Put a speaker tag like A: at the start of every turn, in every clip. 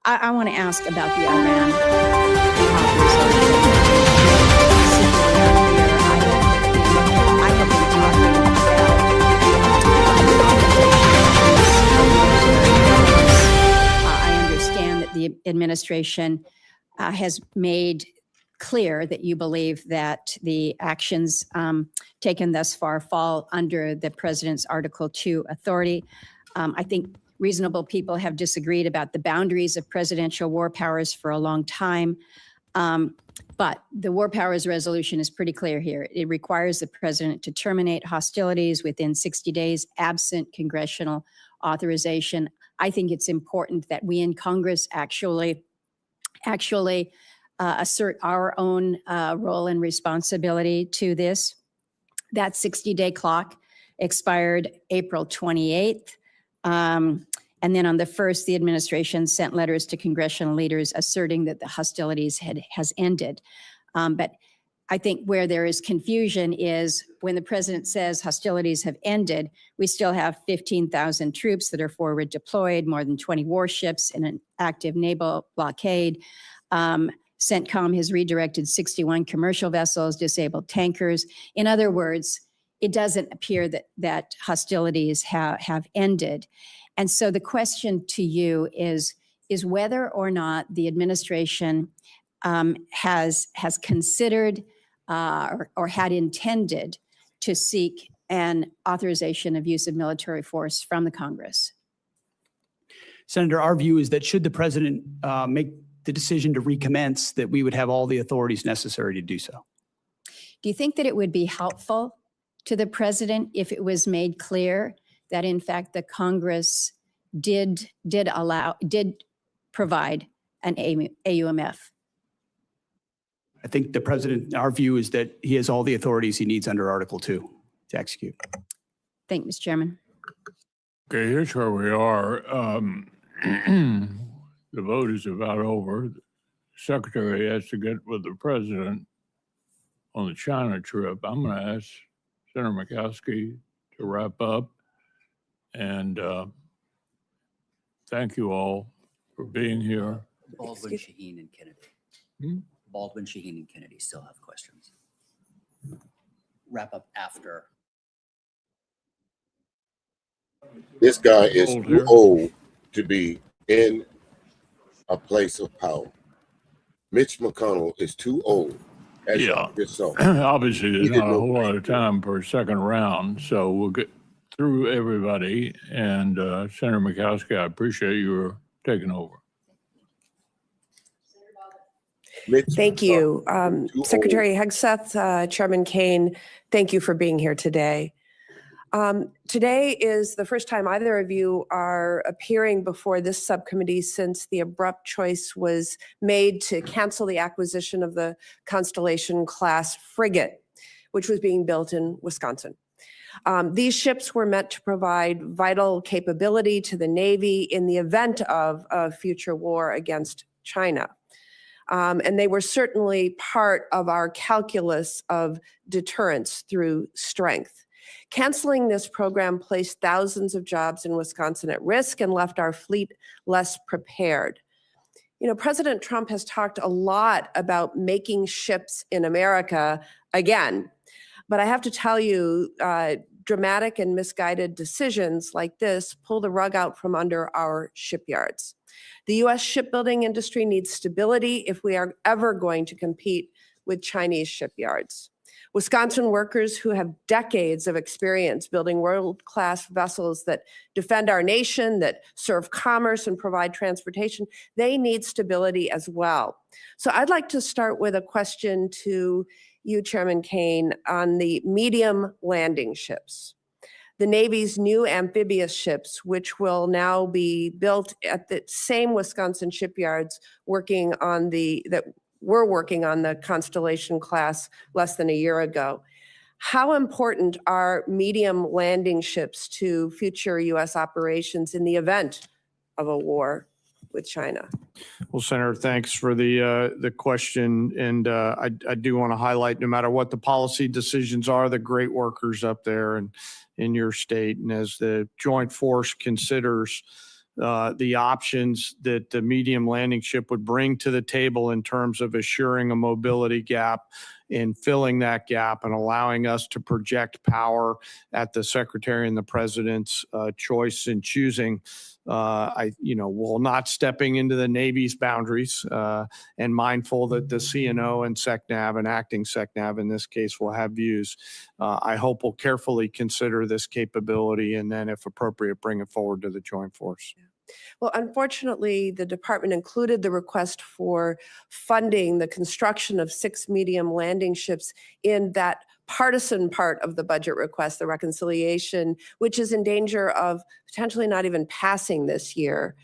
A: I want to ask about the Iran I have been talking about. I understand that the administration has made clear that you believe that the actions taken thus far fall under the president's Article 2 authority. I think reasonable people have disagreed about the boundaries of presidential war powers for a long time. But the war powers resolution is pretty clear here. It requires the president to terminate hostilities within 60 days, absent congressional authorization. I think it's important that we in Congress actually assert our own role and responsibility to this. That 60-day clock expired April 28th. And then on the 1st, the administration sent letters to congressional leaders asserting that the hostilities has ended. But I think where there is confusion is when the president says hostilities have ended, we still have 15,000 troops that are forward deployed, more than 20 warships in an active naval blockade. CENTCOM has redirected 61 commercial vessels, disabled tankers. In other words, it doesn't appear that hostilities have ended. And so the question to you is whether or not the administration has considered or had intended to seek an authorization of use of military force from the Congress.
B: Senator, our view is that should the president make the decision to recommence, that we would have all the authorities necessary to do so.
A: Do you think that it would be helpful to the president if it was made clear that in fact the Congress did provide an AUMF?
B: I think the president, our view is that he has all the authorities he needs under Article 2 to execute.
A: Thank you, Mr. Chairman.
C: Okay, here's where we are. The vote is about over. The secretary has to get with the president on the China trip. I'm going to ask Senator Murkowski to wrap up. And thank you all for being here.
D: Baldwin, Shaheen, and Kennedy. Baldwin, Shaheen, and Kennedy still have questions. Wrap up after.
E: This guy is too old to be in a place of power. Mitch McConnell is too old.
C: Yeah.
E: So
C: obviously there's not a whole lot of time for a second round, so we'll get through everybody. And Senator Murkowski, I appreciate you taking over.
F: Thank you. Secretary Hegseth, Chairman Caine, thank you for being here today. Today is the first time either of you are appearing before this subcommittee since the abrupt choice was made to cancel the acquisition of the Constellation-class frigate, which was being built in Wisconsin. These ships were meant to provide vital capability to the Navy in the event of a future war against China. And they were certainly part of our calculus of deterrence through strength. Canceling this program placed thousands of jobs in Wisconsin at risk and left our fleet less prepared. You know, President Trump has talked a lot about making ships in America again. But I have to tell you, dramatic and misguided decisions like this pull the rug out from under our shipyards. The U.S. shipbuilding industry needs stability if we are ever going to compete with Chinese shipyards. Wisconsin workers who have decades of experience building world-class vessels that defend our nation, that serve commerce and provide transportation, they need stability as well. So I'd like to start with a question to you, Chairman Caine, on the medium landing ships. The Navy's new amphibious ships, which will now be built at the same Wisconsin shipyards working on that were working on the Constellation class less than a year ago. How important are medium landing ships to future U.S. operations in the event of a war with China?
G: Well, Senator, thanks for the question. And I do want to highlight, no matter what the policy decisions are, the great workers up there and in your state. And as the Joint Force considers the options that the medium landing ship would bring to the table in terms of assuring a mobility gap, in filling that gap and allowing us to project power at the Secretary and the President's choice in choosing. While not stepping into the Navy's boundaries and mindful that the CNO and SECNAV and acting SECNAV in this case will have views. I hope we'll carefully consider this capability and then, if appropriate, bring it forward to the Joint Force.
F: Well, unfortunately, the department included the request for funding the construction of 6 medium landing ships in that partisan part of the budget request, the reconciliation, which is in danger of potentially not even passing this year.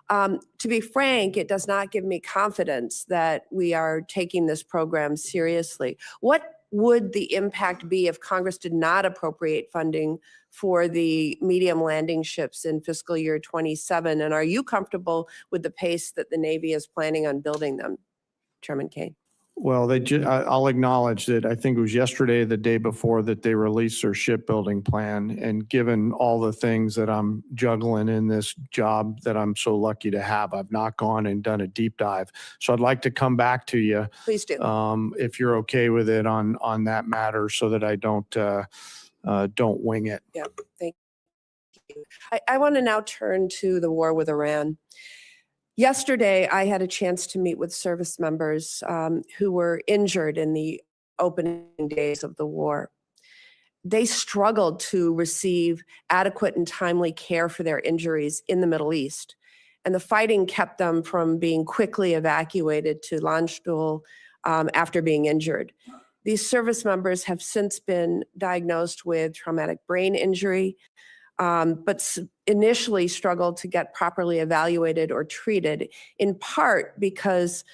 F: To be frank, it does not give me confidence that we are taking this program seriously. What would the impact be if Congress did not appropriate funding for the medium landing ships in fiscal year 27? And are you comfortable with the pace that the Navy is planning on building them, Chairman Caine?
G: Well, I'll acknowledge that I think it was yesterday, the day before, that they released their shipbuilding plan. And given all the things that I'm juggling in this job that I'm so lucky to have, I've not gone and done a deep dive. So I'd like to come back to you,
F: Please do.
G: if you're okay with it on that matter, so that I don't wing it.
F: Yeah, thank you. I want to now turn to the war with Iran. Yesterday, I had a chance to meet with service members who were injured in the opening days of the war. They struggled to receive adequate and timely care for their injuries in the Middle East. And the fighting kept them from being quickly evacuated to Landstuhl after being injured. These service members have since been diagnosed with traumatic brain injury, but initially struggled to get properly evaluated or treated, in part because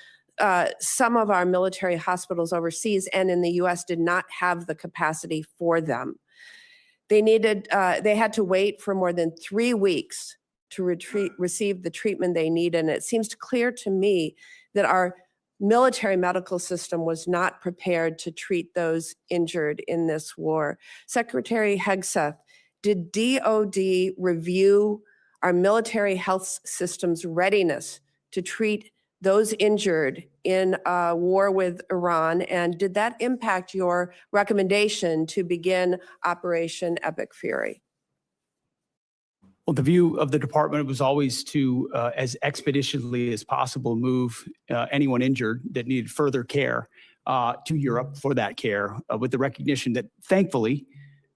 F: some of our military hospitals overseas and in the US did not have the capacity for them. They had to wait for more than 3 weeks to receive the treatment they needed. And it seems clear to me that our military medical system was not prepared to treat those injured in this war. Secretary Hegseth, did DOD review our military health system's readiness to treat those injured in a war with Iran? And did that impact your recommendation to begin Operation Epic Fury?
B: Well, the view of the department was always to, as expeditiously as possible, move anyone injured that needed further care to Europe for that care, with the recognition that, thankfully,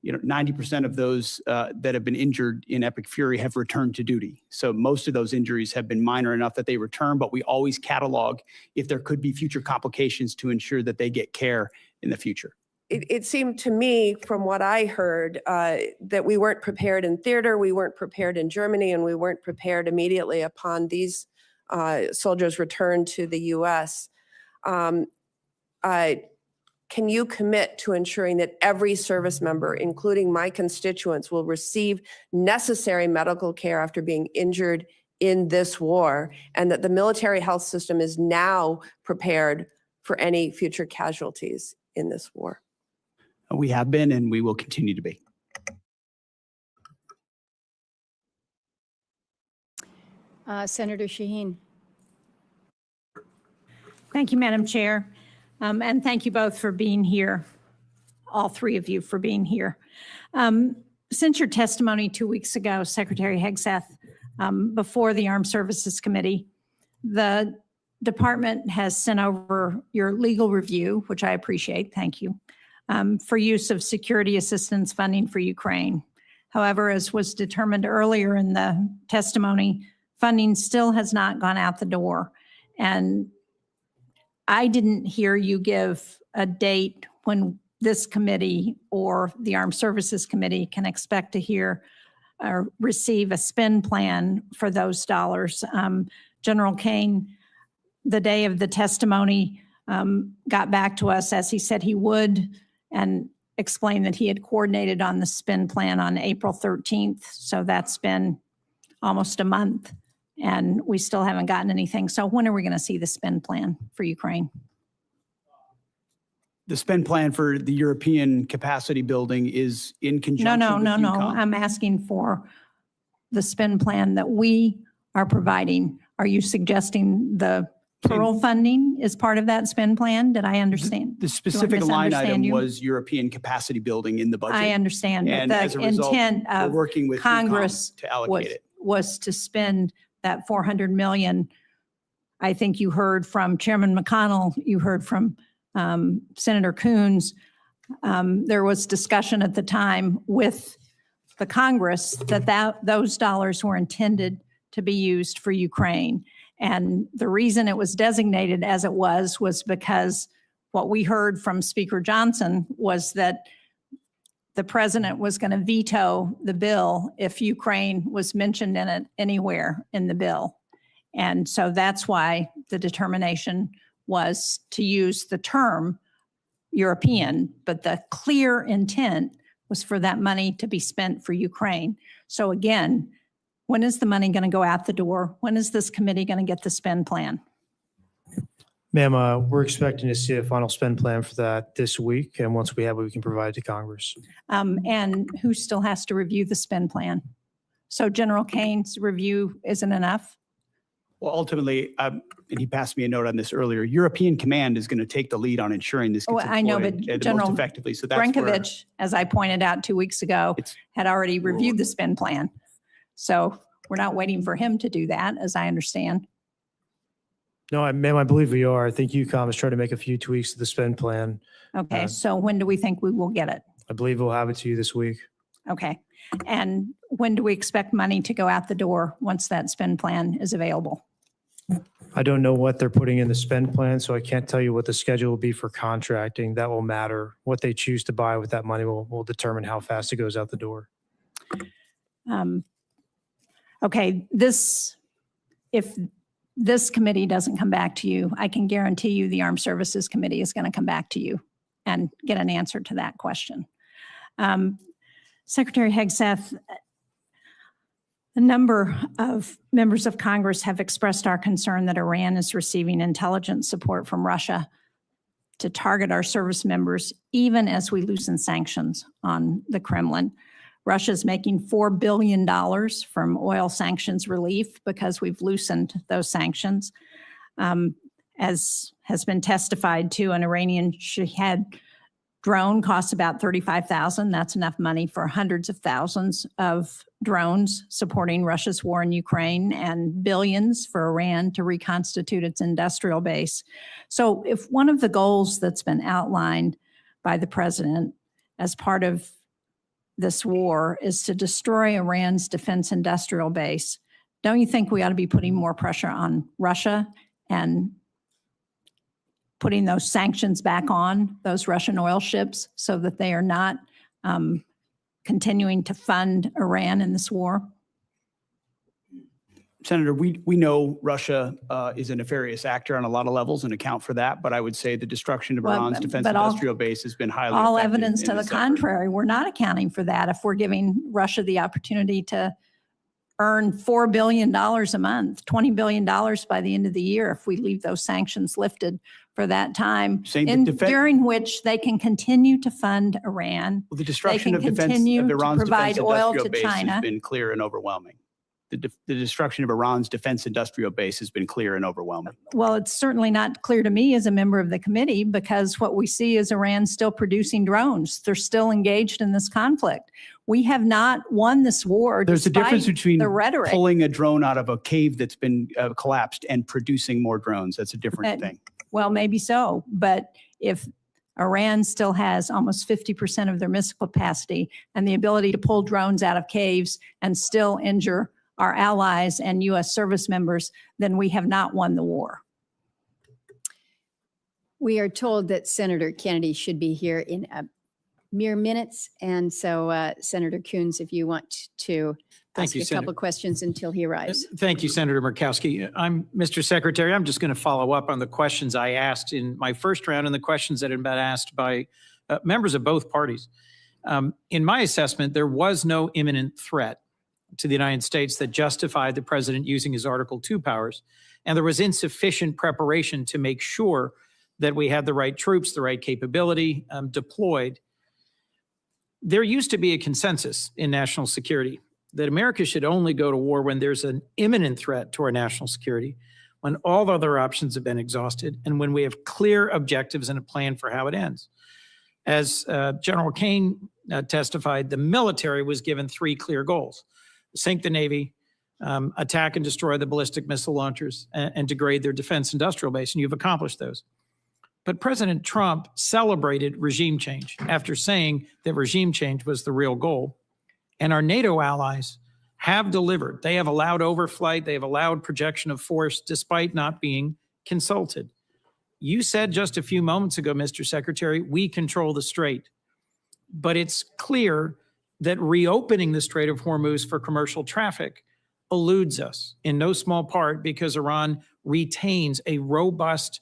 B: 90% of those that have been injured in Epic Fury have returned to duty. So most of those injuries have been minor enough that they return, but we always catalog if there could be future complications to ensure that they get care in the future.
F: It seemed to me, from what I heard, that we weren't prepared in theater, we weren't prepared in Germany, and we weren't prepared immediately upon these soldiers' return to the U.S. Can you commit to ensuring that every service member, including my constituents, will receive necessary medical care after being injured in this war, and that the military health system is now prepared for any future casualties in this war?
B: We have been, and we will continue to be.
A: Senator Shaheen.
H: Thank you, Madam Chair. And thank you both for being here, all three of you for being here. Since your testimony 2 weeks ago, Secretary Hegseth, before the Armed Services Committee, the department has sent over your legal review, which I appreciate, thank you, for use of security assistance funding for Ukraine. However, as was determined earlier in the testimony, funding still has not gone out the door. And I didn't hear you give a date when this committee or the Armed Services Committee can expect to hear or receive a spend plan for those dollars. General Caine, the day of the testimony, got back to us as he said he would and explained that he had coordinated on the spend plan on April 13th. So that's been almost a month. And we still haven't gotten anything. So when are we going to see the spend plan for Ukraine?
B: The spend plan for the European capacity building is in conjunction with
H: No.
B: EUCOM.
H: I'm asking for the spend plan that we are providing. Are you suggesting the Pearl funding is part of that spend plan? Did I understand?
B: The specific line
H: misunderstand
B: item
H: you?
B: was European capacity building in the budget.
H: I understand, but
B: And as a
H: the
B: result,
H: intent
B: we're
H: of
B: working with
H: Congress
B: to allocate it.
H: was to spend that 400 million. I think you heard from Chairman McConnell, you heard from Senator Coons. There was discussion at the time with the Congress that those dollars were intended to be used for Ukraine. And the reason it was designated as it was because what we heard from Speaker Johnson was that the president was going to veto the bill if Ukraine was mentioned in it anywhere in the bill. And so that's why the determination was to use the term European, but the clear intent was for that money to be spent for Ukraine. So again, when is the money going to go out the door? When is this committee going to get the spend plan?
I: Ma'am, we're expecting to see a final spend plan for that this week, and once we have it, we can provide it to Congress.
H: And who still has to review the spend plan? So General Caine's review isn't enough?
B: Well, ultimately, and he passed me a note on this earlier, European Command is going to take the lead on ensuring this gets
H: Oh, I know,
B: deployed
H: but
B: most
H: General
B: effectively. So that's where
H: Brinkovich, as I pointed out 2 weeks ago, had already reviewed the spend plan. So we're not waiting for him to do that, as I understand.
I: No, ma'am, I believe we are. I think UCOM is trying to make a few tweaks to the spend plan.
H: Okay, so when do we think we will get it?
I: I believe we'll have it to you this week.
H: Okay. And when do we expect money to go out the door once that spend plan is available?
I: I don't know what they're putting in the spend plan, so I can't tell you what the schedule will be for contracting. That will matter. What they choose to buy with that money will determine how fast it goes out the door.
H: Okay, if this committee doesn't come back to you, I can guarantee you the Armed Services Committee is going to come back to you and get an answer to that question. Secretary Hegseth, a number of members of Congress have expressed our concern that Iran is receiving intelligence support from Russia to target our service members, even as we loosen sanctions on the Kremlin. Russia's making $4 billion from oil sanctions relief because we've loosened those sanctions. As has been testified to, an Iranian Shahed drone costs about $35,000. That's enough money for hundreds of thousands of drones supporting Russia's war in Ukraine, and billions for Iran to reconstitute its industrial base. So if one of the goals that's been outlined by the president as part of this war is to destroy Iran's defense industrial base, don't you think we ought to be putting more pressure on Russia and putting those sanctions back on those Russian oil ships so that they are not continuing to fund Iran in this war?
B: Senator, we know Russia is a nefarious actor on a lot of levels and account for that, but I would say the destruction of
H: Well,
B: Iran's defense
H: but all-
B: industrial base has been highly
H: All
B: effective
H: evidence
B: in
H: to the
B: this effort.
H: contrary. We're not accounting for that if we're giving Russia the opportunity to earn $4 billion a month, $20 billion by the end of the year if we leave those sanctions lifted for that time,
B: Saying that
H: during which they can continue to fund Iran.
B: Well, the destruction
H: can
B: of defense
H: continue
B: of
H: to
B: Iran's
H: provide
B: defense
H: oil
B: industrial
H: to
B: base
H: China.
B: has been clear and overwhelming. The destruction of Iran's defense industrial base has been clear and overwhelming.
H: Well, it's certainly not clear to me as a member of the committee, because what we see is Iran still producing drones. They're still engaged in this conflict. We have not won this war.
B: There's a difference
H: despite
B: between
H: the rhetoric.
B: pulling a drone out of a cave that's been collapsed and producing more drones. That's a different thing.
H: Well, maybe so. But if Iran still has almost 50% of their missile capacity and the ability to pull drones out of caves and still injure our allies and U.S. service members, then we have not won the war.
A: We are told that Senator Kennedy should be here in mere minutes. And so Senator Coons, if you want to ask a couple questions until he arrives.
J: Thank you, Senator Murkowski. Mr. Secretary, I'm just going to follow up on the questions I asked in my first round and the questions that had been asked by members of both parties. In my assessment, there was no imminent threat to the United States that justified the president using his Article 2 powers, and there was insufficient preparation to make sure that we had the right troops, the right capability deployed. There used to be a consensus in national security that America should only go to war when there's an imminent threat to our national security, when all other options have been exhausted, and when we have clear objectives and a plan for how it ends. As General Caine testified, the military was given 3 clear goals: sink the Navy, attack and destroy the ballistic missile launchers, and degrade their defense industrial base, and you've accomplished those. But President Trump celebrated regime change after saying that regime change was the real goal. And our NATO allies have delivered. They have allowed overflight. They have allowed projection of force despite not being consulted. You said just a few moments ago, Mr. Secretary, we control the strait. But it's clear that reopening the Strait of Hormuz for commercial traffic eludes us, in no small part because Iran retains a robust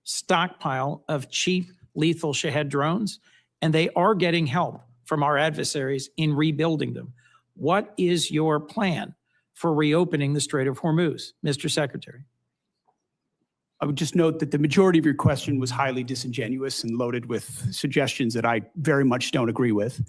J: stockpile of cheap, lethal Shahed drones, and they are getting help from our adversaries in rebuilding them. What is your plan for reopening the Strait of Hormuz, Mr. Secretary?
B: I would just note that the majority of your question was highly disingenuous and loaded with suggestions that I very much don't agree with.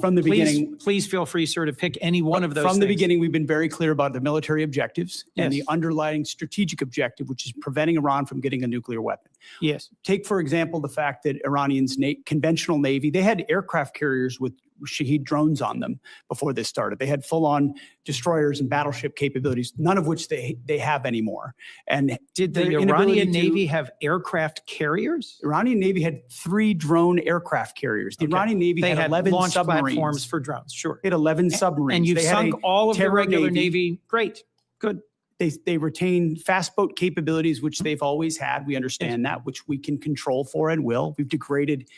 B: From the beginning,
J: Please feel free, sir, to pick any one of those
B: from the
J: things.
B: beginning, we've been very clear about the military objectives and the
J: Yes.
B: underlying strategic objective, which is preventing Iran from getting a nuclear weapon.
J: Yes.
B: Take, for example, the fact that Iranians' conventional Navy, they had aircraft carriers with Shahed drones on them before this started. They had full-on destroyers and battleship capabilities, none of which they have anymore. And
J: Did the
B: their inability
J: Iranian
B: to-
J: Navy have aircraft carriers?
B: Iranian Navy had 3 drone aircraft carriers. The
J: Okay.
B: Iranian Navy
J: They
B: had
J: had
B: 11
J: launch
B: submarines.
J: platforms for drones, sure.
B: They had 11 submarines.
J: And you've
B: They had
J: sunk
B: a
J: all of the
B: terror
J: regular Navy. Great, good.
B: They retain fast boat capabilities, which they've always had. We understand that, which we can control for and will. We've degraded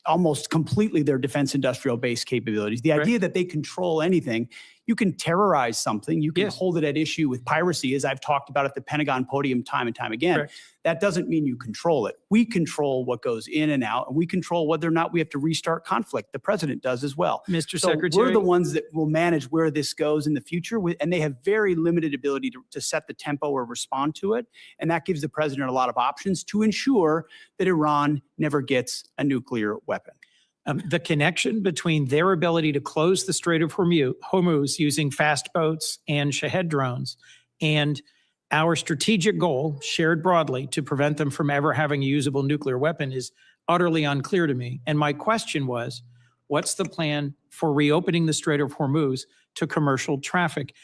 B: almost completely their defense industrial base capabilities. The idea that they control anything, you can terrorize something, you can
J: Yes.
B: hold it at issue with piracy, as I've talked about at the Pentagon podium time and time again.
J: Correct.
B: That doesn't mean you control it. We control what goes in and out, and we control whether or not we have to restart conflict. The president does as well.
J: Mr.
B: So
J: Secretary.
B: we're the ones that will manage where this goes in the future, and they have very limited ability to set the tempo or respond to it. And that gives the president a lot of options to ensure that Iran never gets a nuclear weapon.
J: The connection between their ability to close the Strait of Hormuz using fast boats and Shahed drones and our strategic goal, shared broadly, to prevent them from ever having a usable nuclear weapon is utterly unclear to me. And my question was, what's the plan for reopening the Strait of Hormuz to commercial traffic,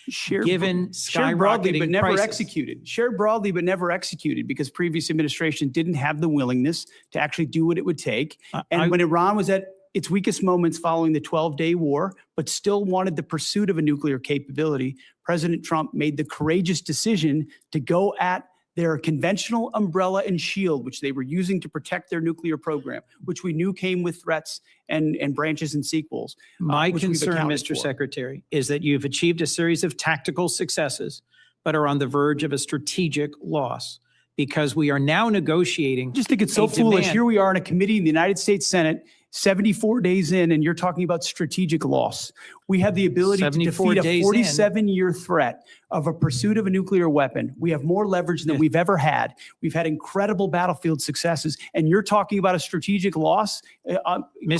J: given
B: Shared broadly, but
J: skyrocketing
B: never
J: prices?
B: executed. Shared broadly, but never executed because previous administration didn't have the willingness to actually do what it would take. And when Iran was at its weakest moments following the 12-day war, but still wanted the pursuit of a nuclear capability, President Trump made the courageous decision to go at their conventional umbrella and shield, which they were using to protect their nuclear program, which we knew came with threats and branches and sequels.
J: My
B: which we've
J: concern,
B: accounted
J: Mr.
B: for.
J: Secretary, is that you've achieved a series of tactical successes, but are on the verge of a strategic loss because we are now negotiating.
B: I just think it's so
J: a
B: foolish.
J: demand.
B: Here we are in a committee in the United States Senate, 74 days in, and you're talking about strategic loss. We have the ability to
J: 74
B: defeat a
J: days in.
B: 47-year threat of a pursuit of a nuclear weapon. We have more leverage than we've ever had. We've had incredible battlefield successes, and you're talking about a strategic loss?
J: Mr.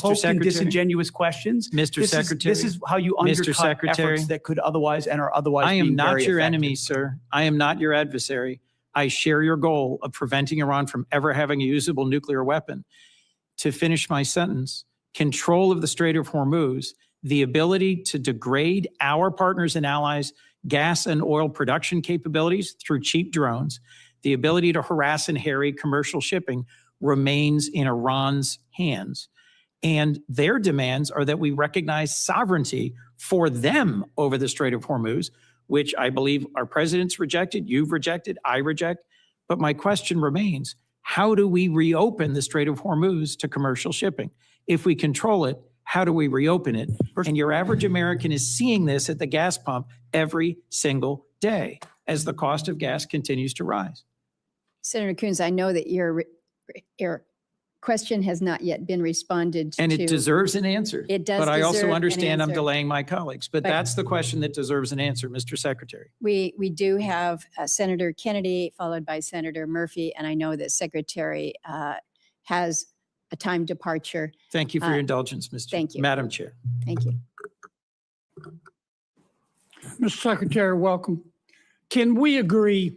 B: Cloaked in
J: Secretary.
B: disingenuous questions.
J: Mr. Secretary.
B: This is how you
J: Mr.
B: undercut
J: Secretary.
B: efforts that could otherwise and are otherwise
J: I am
B: being
J: not
B: very
J: your
B: effective.
J: enemy, sir. I am not your adversary. I share your goal of preventing Iran from ever having a usable nuclear weapon. To finish my sentence, control of the Strait of Hormuz, the ability to degrade our partners and allies' gas and oil production capabilities through cheap drones, the ability to harass and harry commercial shipping remains in Iran's hands. And their demands are that we recognize sovereignty for them over the Strait of Hormuz, which I believe our president's rejected, you've rejected, I reject. But my question remains, how do we reopen the Strait of Hormuz to commercial shipping? If we control it, how do we reopen it? And your average American is seeing this at the gas pump every single day as the cost of gas continues to rise.
A: Senator Coons, I know that your question has not yet been responded to.
J: And it deserves an answer.
A: It does
J: But I also
A: deserve an
J: understand I'm
A: answer.
J: delaying my colleagues. But
A: But-
J: that's the question that deserves an answer, Mr. Secretary.
A: We do have Senator Kennedy, followed by Senator Murphy, and I know that Secretary has a time departure.
J: Thank you for your indulgence,
A: thank you.
J: Madam Chair.
A: Thank you.
K: Mr. Secretary, welcome. Can we agree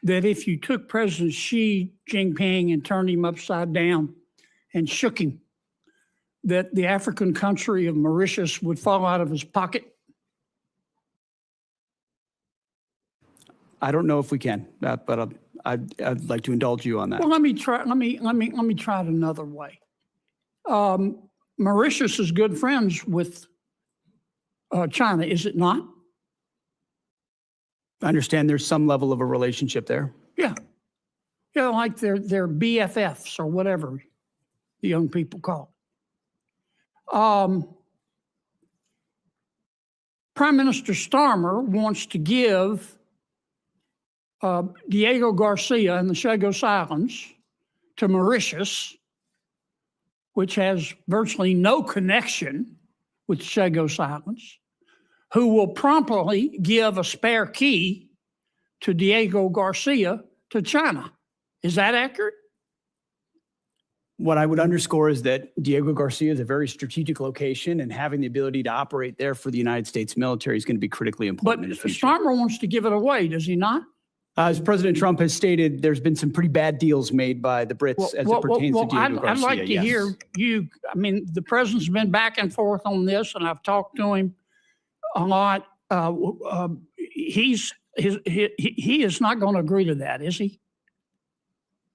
K: that if you took President Xi Jinping and turned him upside down and shook him, that the African country of Mauritius would fall out of his pocket?
B: I don't know if we can, but I'd like to indulge you on that.
K: Well, let me try it another way. Mauritius is good friends with China, is it not?
B: I understand there's some level of a relationship there.
K: Yeah. Yeah, like they're BFFs or whatever the young people call it. Prime Minister Starmer wants to give Diego Garcia and the Chagos Islands to Mauritius, which has virtually no connection with the Chagos Islands, who will promptly give a spare key to Diego Garcia to China. Is that accurate?
B: What I would underscore is that Diego Garcia is a very strategic location, and having the ability to operate there for the United States military is going to be critically
K: But
B: important in the future.
K: Starmer wants to give it away, does he not?
B: As President Trump has stated, there's been some pretty bad deals made by the Brits as it pertains to Diego Garcia.
K: I'd like to
B: yes.
K: hear you. I mean, the president's been back and forth on this, and I've talked to him a lot. He is not going to agree to that, is he?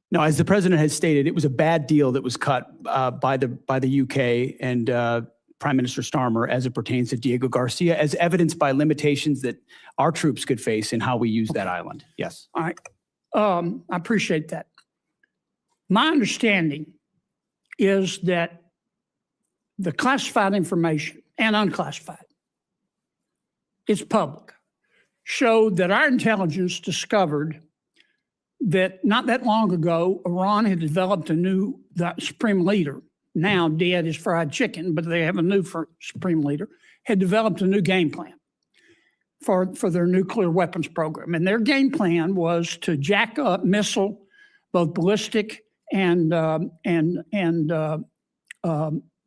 B: No, as the president has stated, it was a bad deal that was cut by the UK and Prime Minister Starmer as it pertains to Diego Garcia, as evidenced by limitations that our troops could face in how we use that island. Yes.
K: All right. I appreciate that. My understanding is that the classified information and unclassified, it's public, showed that our intelligence discovered that not that long ago, Iran had developed the supreme leader, now dead is fried chicken, but they have a new supreme leader, had developed a new game plan for their nuclear weapons program. And their game plan was to jack up missile, both ballistic and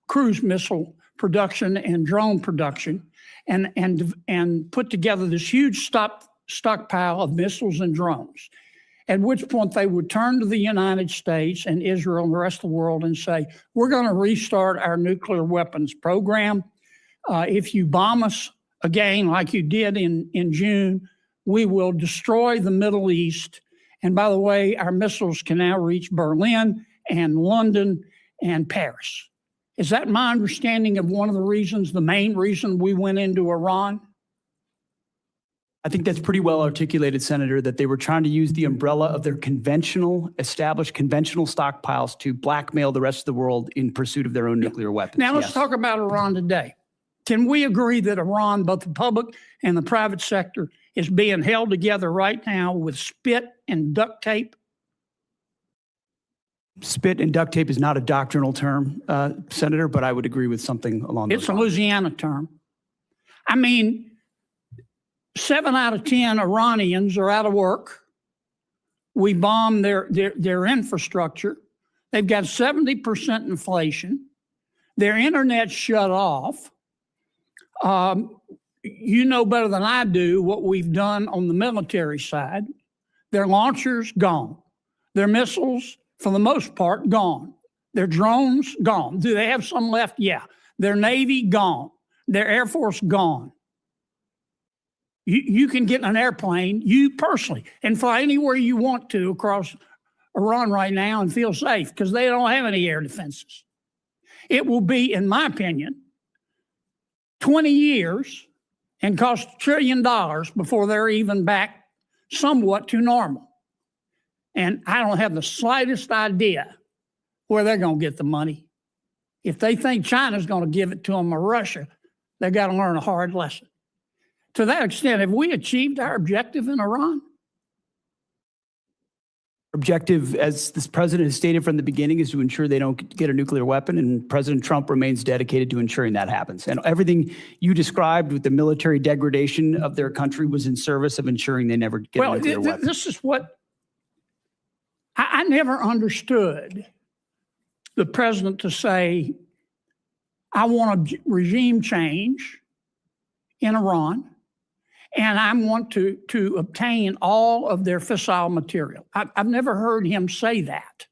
K: cruise missile production and drone production, and put together this huge stockpile of missiles and drones. At which point they would turn to the United States and Israel and the rest of the world and say, we're going to restart our nuclear weapons program. If you bomb us again, like you did in June, we will destroy the Middle East. And by the way, our missiles can now reach Berlin and London and Paris. Is that my understanding of one of the reasons, the main reason we went into Iran?
B: I think that's pretty well articulated, Senator, that they were trying to use the umbrella of their established conventional stockpiles to blackmail the rest of the world in pursuit of their own nuclear weapons.
K: Now let's talk about Iran today. Can we agree that Iran, both the public and the private sector, is being held together right now with spit and duct tape?
B: Spit and duct tape is not a doctrinal term, Senator, but I would agree with something along those lines.
K: It's a Louisiana term. I mean, 7 out of 10 Iranians are out of work. We bomb their infrastructure. They've got 70% inflation. Their internet's shut off. You know better than I do what we've done on the military side. Their launchers, gone. Their missiles, for the most part, gone. Their drones, gone. Do they have some left? Yeah. Their Navy, gone. Their Air Force, gone. You can get in an airplane, you personally, and fly anywhere you want to across Iran right now and feel safe because they don't have any air defenses. It will be, in my opinion, 20 years and cost $1 trillion before they're even back somewhat to normal. And I don't have the slightest idea where they're going to get the money. If they think China's going to give it to them or Russia, they've got to learn a hard lesson. To that extent, have we achieved our objective in Iran?
B: Objective, as this president has stated from the beginning, is to ensure they don't get a nuclear weapon, and President Trump remains dedicated to ensuring that happens. And everything you described with the military degradation of their country was in service of ensuring they never get a nuclear weapon.
K: This is what I never understood the president to say, I want a regime change in Iran, and I want to obtain all of their fissile material. I've never heard him say that.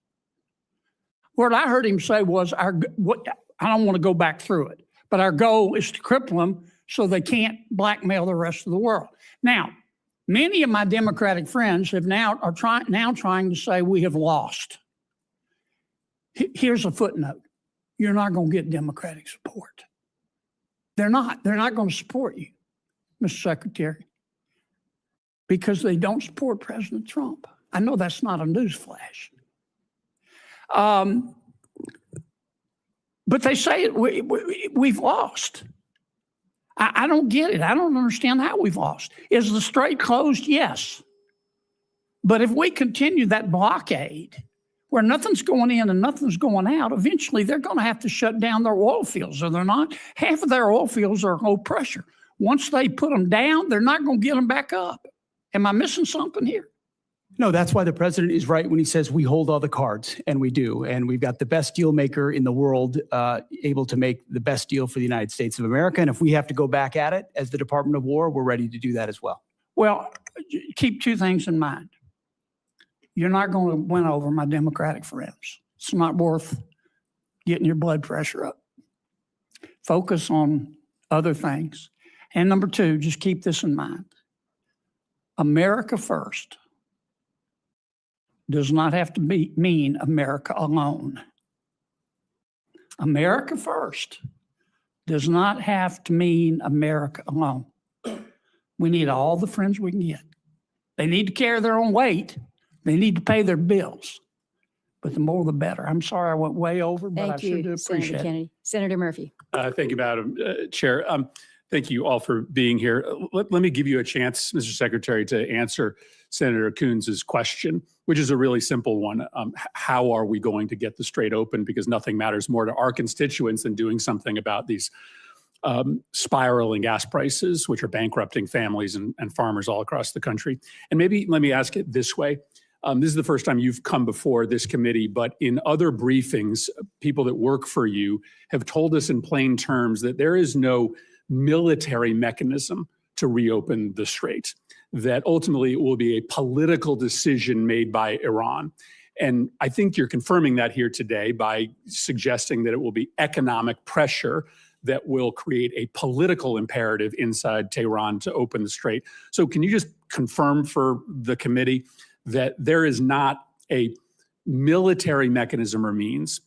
K: What I heard him say was, I don't want to go back through it, but our goal is to cripple them so they can't blackmail the rest of the world. Now, many of my Democratic friends are trying to say we have lost. Here's a footnote. You're not going to get Democratic support. They're not going to support you, Mr. Secretary, because they don't support President Trump. I know that's not a newsflash. But they say we've lost. I don't get it. I don't understand how we've lost. Is the strait closed? Yes. But if we continue that blockade where nothing's going in and nothing's going out, eventually they're going to have to shut down their oil fields, are they not? Half of their oil fields are low pressure. Once they put them down, they're not going to get them back up. Am I missing something here?
B: No, that's why the president is right when he says we hold all the cards, and we do. And we've got the best deal maker in the world able to make the best deal for the United States of America. And if we have to go back at it as the Department of War, we're ready to do that as well.
K: Well, keep two things in mind. You're not going to win over my Democratic friends. It's not worth getting your blood pressure up. Focus on other things. And number two, just keep this in mind. America first does not have to mean America alone. America first does not have to mean America alone. We need all the friends we can get. They need to carry their own weight. They need to pay their bills. But the more the better. I'm sorry I went way over, but I sure do appreciate
A: Senator
K: it.
A: Kennedy. Senator Murphy.
L: Thank you, Madam Chair. Thank you all for being here. Let me give you a chance, Mr. Secretary, to answer Senator Coons' question, which is a really simple one. How are we going to get the strait open? Because nothing matters more to our constituents than doing something about these spiraling gas prices, which are bankrupting families and farmers all across the country. And maybe let me ask it this way. This is the first time you've come before this committee, but in other briefings, people that work for you have told us in plain terms that there is no military mechanism to reopen the strait, that ultimately it will be a political decision made by Iran. And I think you're confirming that here today by suggesting that it will be economic pressure that will create a political imperative inside Tehran to open the strait. So can you just confirm for the committee that there is not a military mechanism or means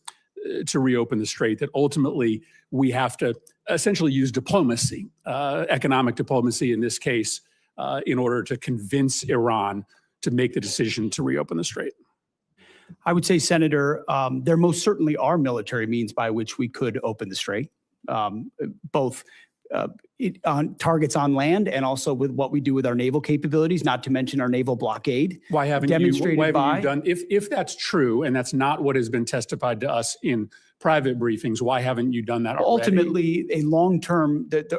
L: to reopen the strait, that ultimately we have to essentially use diplomacy, economic diplomacy in this case, in order to convince Iran to make the decision to reopen the strait?
B: I would say, Senator, there most certainly are military means by which we could open the strait, both on targets on land and also with what we do with our naval capabilities, not to mention our naval blockade.
L: Why haven't you done, if that's true, and that's not what has been testified to us in private briefings, why haven't you done that already?
B: Ultimately,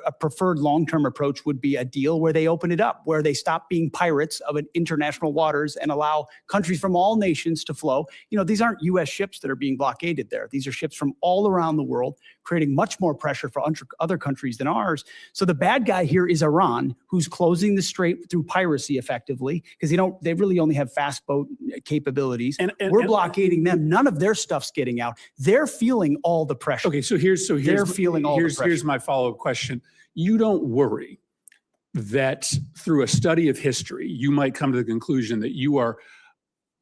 B: a preferred long-term approach would be a deal where they open it up, where they stop being pirates of international waters and allow countries from all nations to flow. You know, these aren't U.S. ships that are being blockaded there. These are ships from all around the world, creating much more pressure for other countries than ours. So the bad guy here is Iran, who's closing the strait through piracy effectively, because they really only have fast boat capabilities. And we're blockading them. None of their stuff's getting out. They're feeling all the pressure.
L: Okay, so here's my follow-up question. You don't worry that through a study of history, you might come to the conclusion that you are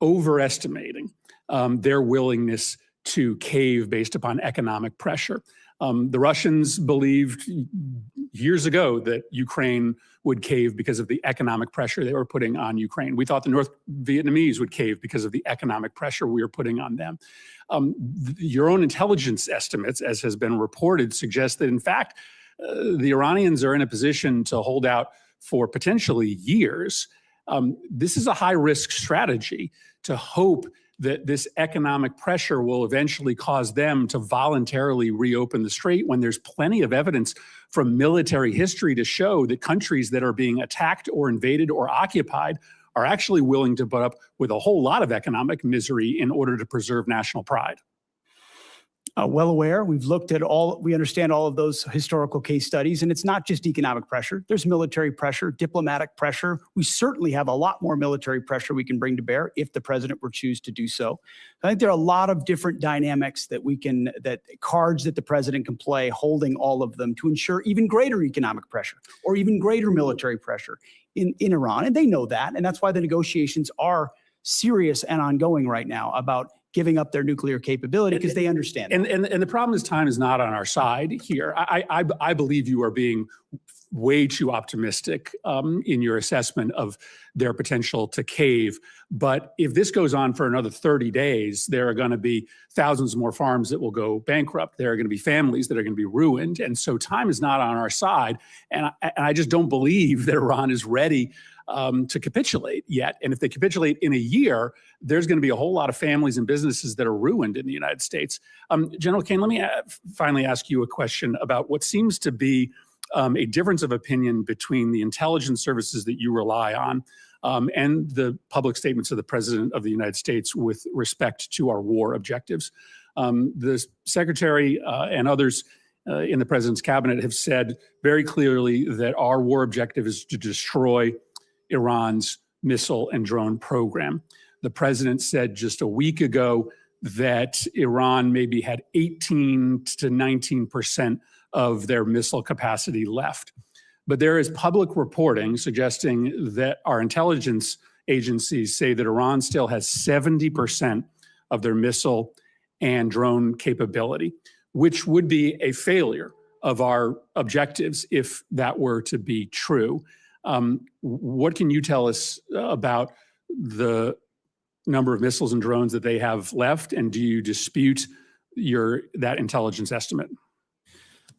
L: overestimating their willingness to cave based upon economic pressure. The Russians believed years ago that Ukraine would cave because of the economic pressure they were putting on Ukraine. We thought the North Vietnamese would cave because of the economic pressure we were putting on them. Your own intelligence estimates, as has been reported, suggest that, in fact, the Iranians are in a position to hold out for potentially years. This is a high-risk strategy to hope that this economic pressure will eventually cause them to voluntarily reopen the strait, when there's plenty of evidence from military history to show that countries that are being attacked or invaded or occupied are actually willing to put up with a whole lot of economic misery in order to preserve national pride.
B: well aware. We've looked at we understand all of those historical case studies, and it's not just economic pressure. There's military pressure, diplomatic pressure. We certainly have a lot more military pressure we can bring to bear if the president were choose to do so. I think there are a lot of different dynamics that cards that the president can play, holding all of them to ensure even greater economic pressure or even greater military pressure in Iran. And they know that. And that's why the negotiations are serious and ongoing right now about giving up their nuclear capability, because they understand.
L: And the problem is time is not on our side here. I believe you are being way too optimistic in your assessment of their potential to cave. But if this goes on for another 30 days, there are going to be thousands more farms that will go bankrupt. There are going to be families that are going to be ruined. And so time is not on our side. And I just don't believe that Iran is ready to capitulate yet. And if they capitulate in a year, there's going to be a whole lot of families and businesses that are ruined in the United States. General Caine, let me finally ask you a question about what seems to be a difference of opinion between the intelligence services that you rely on and the public statements of the President of the United States with respect to our war objectives. The Secretary and others in the President's cabinet have said very clearly that our war objective is to destroy Iran's missile and drone program. The President said just a week ago that Iran maybe had 18 to 19% of their missile capacity left. But there is public reporting suggesting that our intelligence agencies say that Iran still has 70% of their missile and drone capability, which would be a failure of our objectives if that were to be true. What can you tell us about the number of missiles and drones that they have left, and do you dispute that intelligence estimate?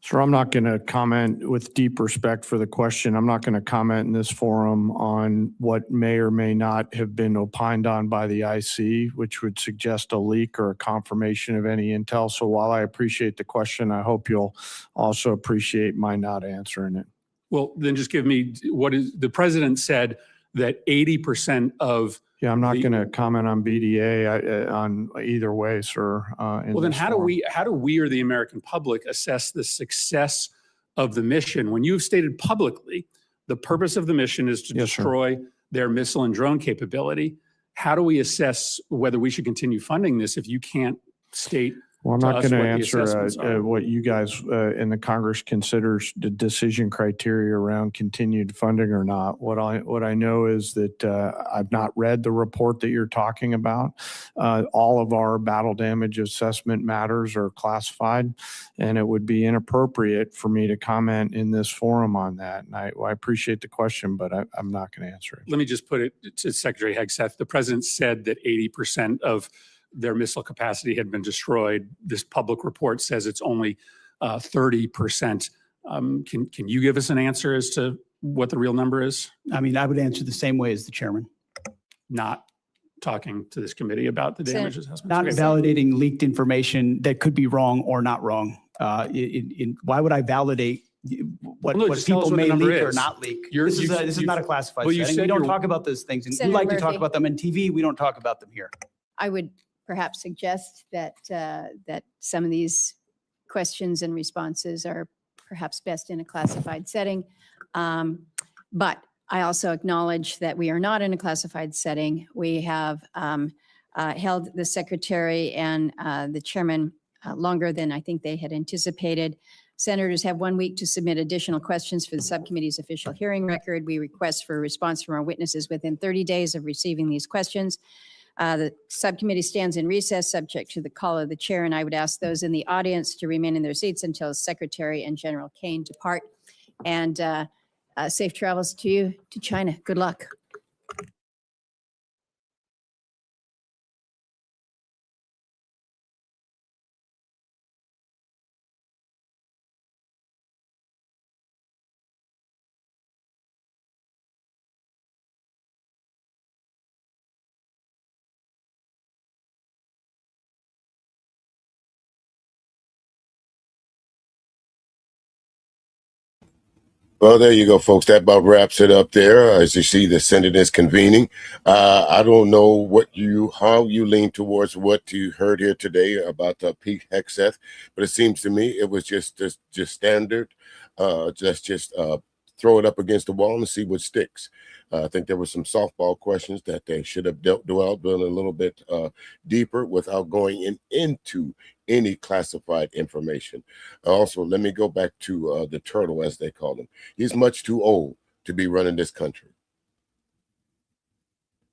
G: Sir, I'm not going to comment, with deep respect for the question, I'm not going to comment in this forum on what may or may not have been opined on by the IC, which would suggest a leak or a confirmation of any intel. So while I appreciate the question, I hope you'll also appreciate my not answering it.
L: Well, then just give me what is the President said that 80% of.
G: Yeah, I'm not going to comment on BDA on either way, sir.
L: Well, then how do we or the American public assess the success of the mission when you've stated publicly the purpose of the mission is to destroy their missile and drone capability? How do we assess whether we should continue funding this if you can't state?
G: Well, I'm not going to answer what you guys in the Congress considers the decision criteria around continued funding or not. What I know is that I've not read the report that you're talking about. All of our battle damage assessment matters are classified, and it would be inappropriate for me to comment in this forum on that. And I appreciate the question, but I'm not going to answer it.
L: Let me just put it to Secretary Hegseth. The President said that 80% of their missile capacity had been destroyed. This public report says it's only 30%. Can you give us an answer as to what the real number is?
B: I mean, I would answer the same way as the chairman.
L: Not talking to this committee about the damage assessment.
B: Not validating leaked information that could be wrong or not wrong. Why would I validate what people may leak or not leak? This is not a classified setting. We don't talk about those things. And we like to talk about them on TV. We don't talk about them here.
A: I would perhaps suggest that that some of these questions and responses are perhaps best in a classified setting. But I also acknowledge that we are not in a classified setting. We have held the secretary and the chairman longer than I think they had anticipated. Senators have 1 week to submit additional questions for the subcommittee's official hearing record. We request for a response from our witnesses within 30 days of receiving these questions. The subcommittee stands in recess subject to the call of the chair, and I would ask those in the audience to remain in their seats until Secretary and General Caine depart. And safe travels to you to China. Good luck.
E: Well, there you go, folks. That about wraps it up there. As you see, the Senate is convening. I don't know how you lean towards what you heard here today about Pete Hegseth, but it seems to me it was just standard. Just throw it up against the wall and see what sticks. I think there were some softball questions that they should have dwelled on a little bit deeper without going into any classified information. Also, let me go back to the turtle, as they call him. He's much too old to be running this country.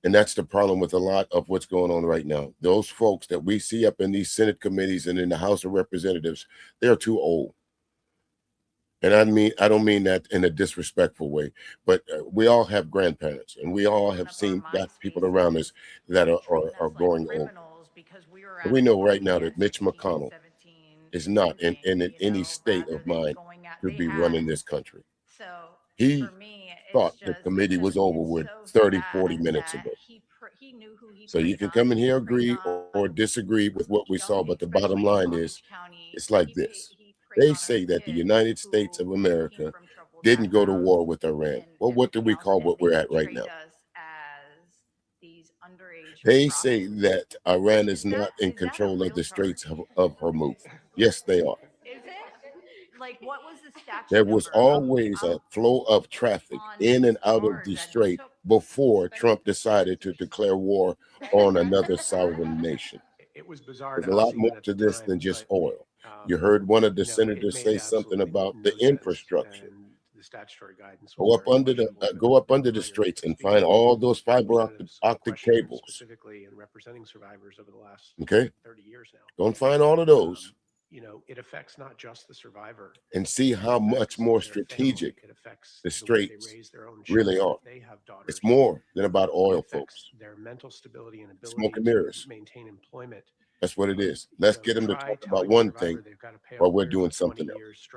E: And that's the problem with a lot of what's going on right now. Those folks that we see up in these Senate committees and in the House of Representatives, they're too old. And I don't mean that in a disrespectful way, but we all have grandparents and we all have seen that people around us that are growing old. And we know right now that Mitch McConnell is not in any state of mind to be running this country. He thought the committee was over with 30, 40 minutes ago. So you can come in here, agree or disagree with what we saw, but the bottom line is, it's like this. They say that the United States of America didn't go to war with Iran. Well, what do we call what we're at right now? They say that Iran is not in control of the Straits of Hormuz. Yes, they are.
M: Like, what was the statute?
E: There was always a flow of traffic in and out of the strait before Trump decided to declare war on another sovereign nation.
G: It was bizarre.
E: There's a lot more to this than just oil. You heard one of the senators say something about the infrastructure. Go up under the straits and find all those fiber optic cables.
G: Specifically in representing survivors over the last
E: Okay,
G: 30 years now.
E: don't find all of those.
G: It affects not just the survivor.
E: And see how much more strategic the straits really are. It's more than about oil, folks.
G: Their mental stability and ability
E: Smoke and mirrors.
G: to maintain employment.
E: That's what it is. Let's get them to talk about one thing while we're doing something else.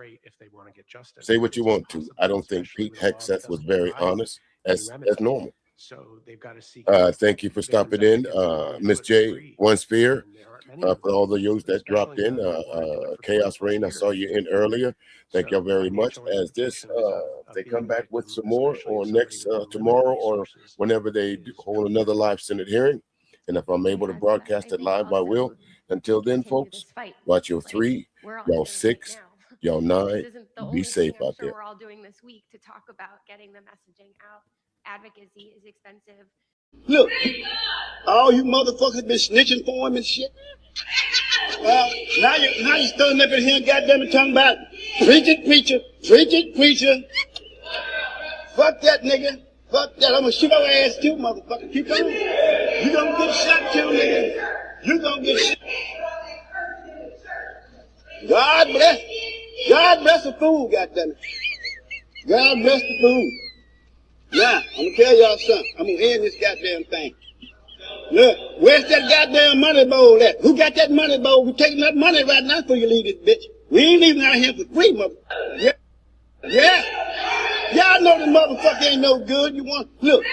E: Say what you want to. I don't think Pete Hegseth was very honest, as normal.
G: So they've got to seek.
E: Thank you for stopping in, Miss J. One Sphere. For all of you that dropped in, Chaos Rain, I saw you in earlier. Thank y'all very much. As this, they come back with some more, or next tomorrow, or whenever they hold another live Senate hearing. And if I'm able to broadcast it live, I will. Until then, folks, watch your 3, y'all 6, y'all 9. Be safe out there.
M: We're all doing this week to talk about getting the messaging out. Advocacy is expensive.
N: Look, all you motherfuckers been snitching for him and shit. Now you standing up in here and goddamn it talking about preach it, preacher, preach it, preacher. Fuck that nigga. Fuck that. I'm gonna shoot your ass too, motherfucker. Keep on. You gonna get shot too, nigga. You gonna get shot. God bless the fool, goddamn it. God bless the fool. Now, I'm gonna tell y'all something. I'm gonna end this goddamn thing. Look, where's that goddamn money bowl at? Who got that money bowl? We're taking that money right now before you leave this bitch. We ain't leaving out here for free, motherfucker. Yeah. Y'all know the motherfucker ain't no good. You want, look,